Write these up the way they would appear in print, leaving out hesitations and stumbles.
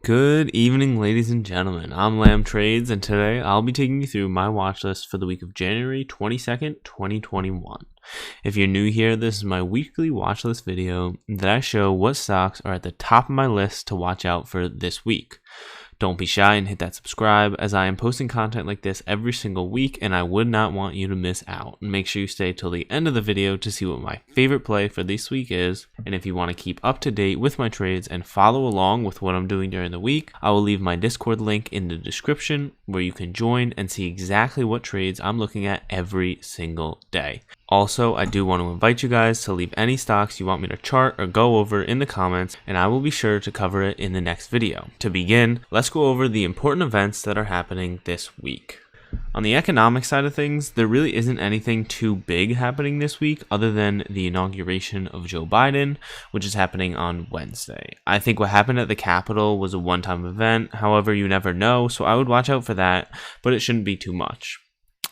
Good evening, ladies and gentlemen. I'm Lamb Trades, and today I'll be taking you through my watch list for the week of January 22nd, 2021. If you're new here, this is my weekly watch list video that I show what stocks are at the top of my list to watch out for this week. Don't be shy and hit that subscribe, as I am posting content like this every single week and I would not want you to miss out. Make sure you stay till the end of the video to see what my favorite play for this week is, and if you want to keep up to date with my trades and follow along with what I'm doing during the week, I will leave my Discord link in the description where you can join and see exactly what trades I'm looking at every single day. Also, I do want to invite you guys to leave any stocks you want me to chart or go over in the comments, and I will be sure to cover it in the next video. To begin, let's go over the important events that are happening this week. On the economic side of things, there really isn't anything too big happening this week other than the inauguration of Joe Biden, which is happening on Wednesday. I think what happened at the Capitol was a one-time event, however, you never know, so I would watch out for that, but it shouldn't be too much.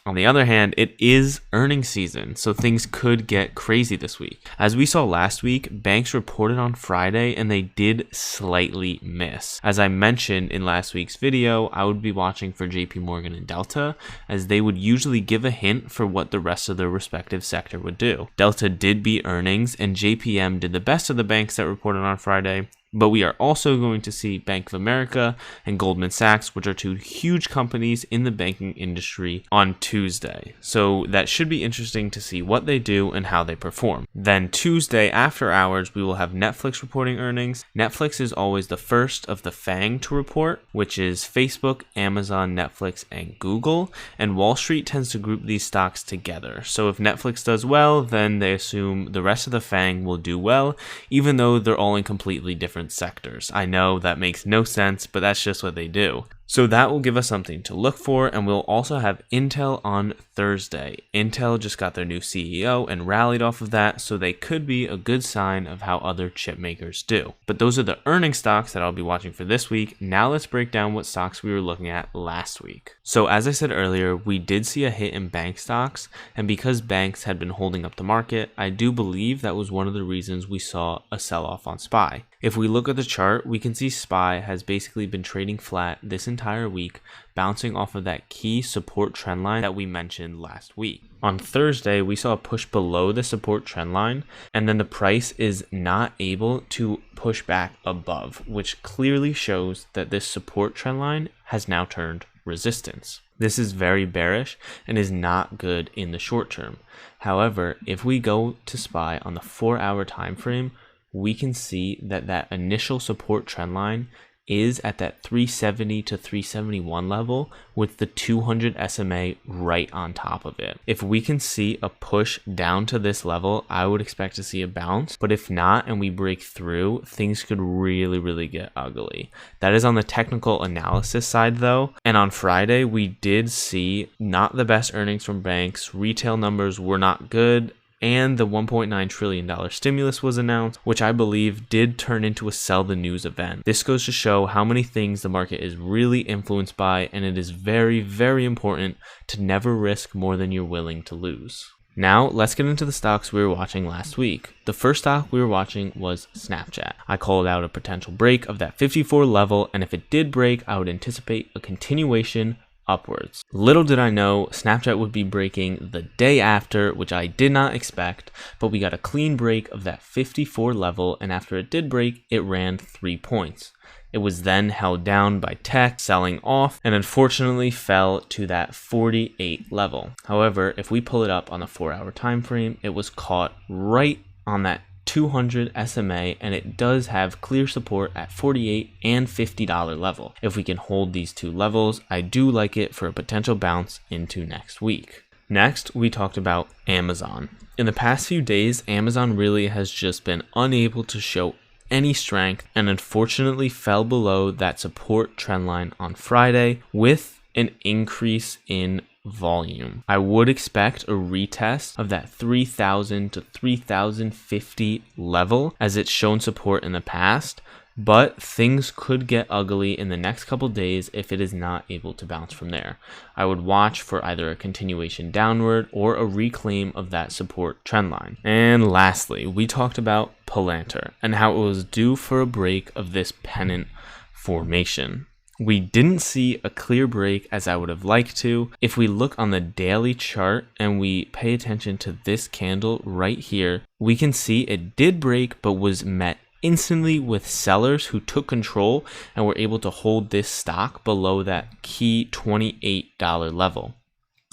On the other hand, it is earnings season, so things could get crazy this week. As we saw last week, banks reported on Friday and they did slightly miss. As I mentioned in last week's video, I would be watching for JP Morgan and Delta, as they would usually give a hint for what the rest of their respective sector would do. Delta did beat earnings and JPM did the best of the banks that reported on Friday. But we are also going to see Bank of America and Goldman Sachs, which are two huge companies in the banking industry, on Tuesday. So that should be interesting to see what they do and how they perform. Then Tuesday after hours, we will have Netflix reporting earnings. Netflix is always the first of the FANG to report, which is Facebook, Amazon, Netflix, and Google. And Wall Street tends to group these stocks together. So if Netflix does well, then they assume the rest of the FANG will do well, even though they're all in completely different sectors. I know that makes no sense, but that's just what they do. So that will give us something to look for, and we'll also have Intel on Thursday. Intel just got their new CEO and rallied off of that, so they could be a good sign of how other chip makers do. But those are the earning stocks that I'll be watching for this week. Now let's break down what stocks we were looking at last week. So as I said earlier, we did see a hit in bank stocks, and because banks had been holding up the market, I do believe that was one of the reasons we saw a sell-off on SPY. If we look at the chart, we can see SPY has basically been trading flat this entire week, bouncing off of that key support trend line that we mentioned last week. On Thursday, we saw a push below the support trend line, and then the price is not able to push back above, which clearly shows that this support trend line has now turned resistance. This is very bearish and is not good in the short term. However, if we go to SPY on the 4-hour time frame, we can see that that initial support trend line is at that 370 to 371 level with the 200 SMA right on top of it. If we can see a push down to this level, I would expect to see a bounce, but if not and we break through, things could really get ugly. That is on the technical analysis side though, and on Friday we did see not the best earnings from banks. Retail numbers were not good, and the $1.9 trillion stimulus was announced, which I believe did turn into a sell the news event. This goes to show how many things the market is really influenced by, and it is very important to never risk more than you're willing to lose. Now, let's get into the stocks we were watching last week. The first stock we were watching was Snapchat. I called out a potential break of that 54 level, and if it did break, I would anticipate a continuation upwards. Little did I know Snapchat would be breaking the day after, which I did not expect, but we got a clean break of that 54 level, and after it did break, it ran 3 points. It was then held down by tech selling off and unfortunately fell to that 48 level. However, if we pull it up on the 4-hour time frame, it was caught right on that 200 SMA, and it does have clear support at $48 and $50 level. If we can hold these two levels, I do like it for a potential bounce into next week. Next, we talked about Amazon. In the past few days, Amazon really has just been unable to show any strength and unfortunately fell below that support trend line on Friday with an increase in volume. I would expect a retest of that 3,000 to 3,050 level as it's shown support in the past, but things could get ugly in the next couple days if it is not able to bounce from there. I would watch for either a continuation downward or a reclaim of that support trend line. And lastly, we talked about PLTR and how it was due for a break of this pennant formation. We didn't see a clear break as I would have liked to. If we look on the daily chart and we pay attention to this candle right here, we can see it did break but was met instantly with sellers who took control and were able to hold this stock below that key $28 level.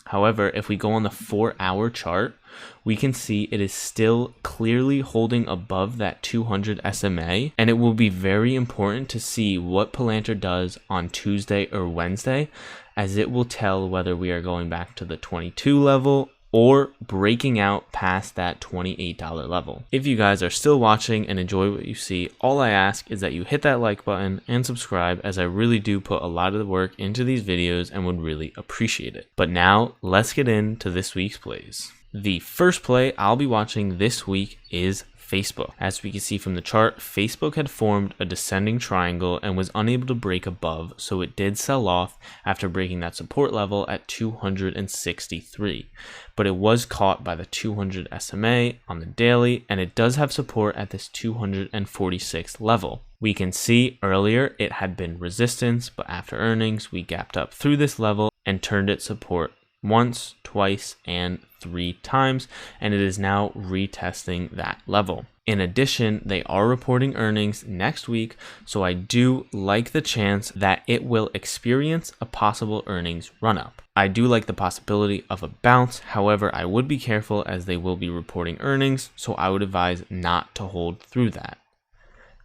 However, if we go on the 4-hour chart, we can see it is still clearly holding above that 200 SMA, and it will be very important to see what PLTR does on Tuesday or Wednesday, as it will tell whether we are going back to the 22 level or breaking out past that $28 level. If you guys are still watching and enjoy what you see, all I ask is that you hit that like button and subscribe, as I really do put a lot of the work into these videos and would really appreciate it. But now let's get into this week's plays. The first play I'll be watching this week is Facebook. As we can see from the chart, Facebook had formed a descending triangle and was unable to break above, so it did sell off after breaking that support level at 263. But it was caught by the 200 SMA on the daily, and it does have support at this 246 level. We can see earlier it had been resistance, but after earnings, we gapped up through this level and turned it support once, twice, and 3 times, and it is now retesting that level. In addition, they are reporting earnings next week, so I do like the chance that it will experience a possible earnings run-up. I do like the possibility of a bounce, however, I would be careful as they will be reporting earnings, so I would advise not to hold through that.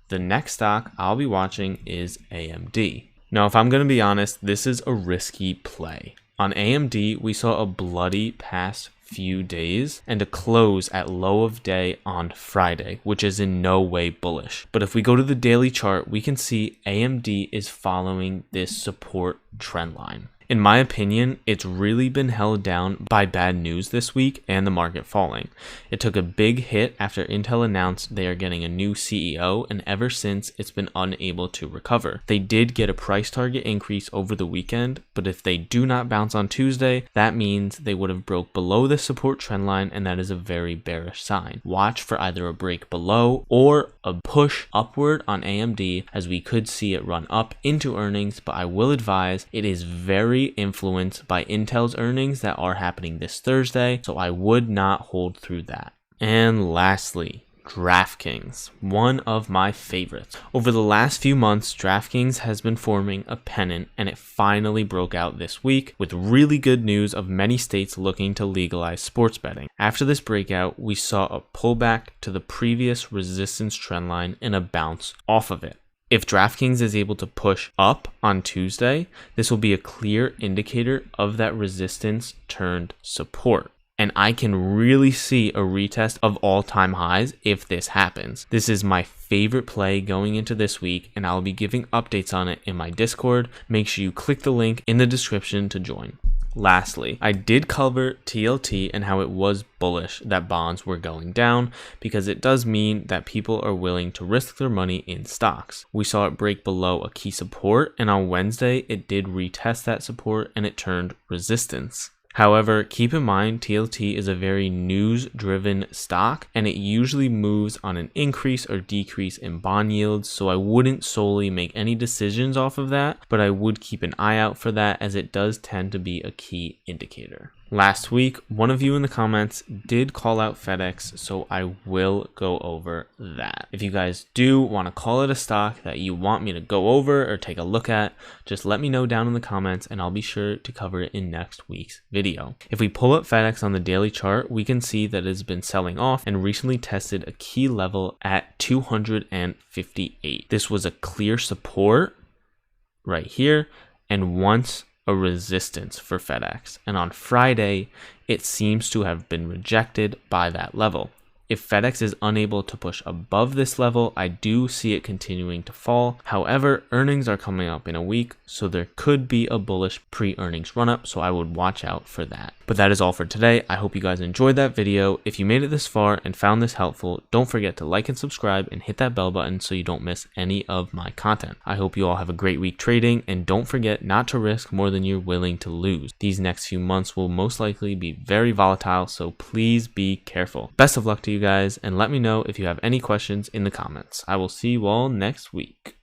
The next stock I'll be watching is AMD. Now, if I'm going to be honest, this is a risky play. On AMD, we saw a bloody past few days and a close at low of day on Friday, which is in no way bullish. But if we go to the daily chart, we can see AMD is following this support trend line. In my opinion, it's really been held down by bad news this week and the market falling. It took a big hit after Intel announced they are getting a new CEO, and ever since it's been unable to recover. They did get a price target increase over the weekend, but if they do not bounce on Tuesday, that means they would have broke below the support trend line, and that is a very bearish sign. Watch for either a break below or a push upward on AMD, as we could see it run up into earnings, but I will advise it is very influenced by Intel's earnings that are happening this Thursday, so I would not hold through that. And lastly, DraftKings, one of my favorites. Over the last few months, DraftKings has been forming a pennant, and it finally broke out this week with really good news of many states looking to legalize sports betting. After this breakout, we saw a pullback to the previous resistance trend line and a bounce off of it. If DraftKings is able to push up on Tuesday, this will be a clear indicator of that resistance turned support. And I can really see a retest of all-time highs if this happens. This is my favorite play going into this week, and I'll be giving updates on it in my Discord. Make sure you click the link in the description to join. Lastly, I did cover TLT and how it was bullish that bonds were going down, because it does mean that people are willing to risk their money in stocks. We saw it break below a key support, and on Wednesday it did retest that support and it turned resistance. However, keep in mind TLT is a very news-driven stock, and it usually moves on an increase or decrease in bond yields, so I wouldn't solely make any decisions off of that, but I would keep an eye out for that, as it does tend to be a key indicator. Last week, one of you in the comments did call out FedEx, so I will go over that. If you guys do want to call it a stock that you want me to go over or take a look at, just let me know down in the comments and I'll be sure to cover it in next week's video. If we pull up FedEx on the daily chart, we can see that it has been selling off and recently tested a key level at 258. This was a clear support right here, and once a resistance for FedEx, and on Friday it seems to have been rejected by that level. If FedEx is unable to push above this level, I do see it continuing to fall. However, earnings are coming up in a week, so there could be a bullish pre-earnings run up, so I would watch out for that. But that is all for today. I hope you guys enjoyed that video. If you made it this far and found this helpful, don't forget to like and subscribe and hit that bell button so you don't miss any of my content. I hope you all have a great week trading, and don't forget not to risk more than you're willing to lose. These next few months will most likely be very volatile, so please be careful. Best of luck to you guys, and let me know if you have any questions in the comments. I will see you all next week.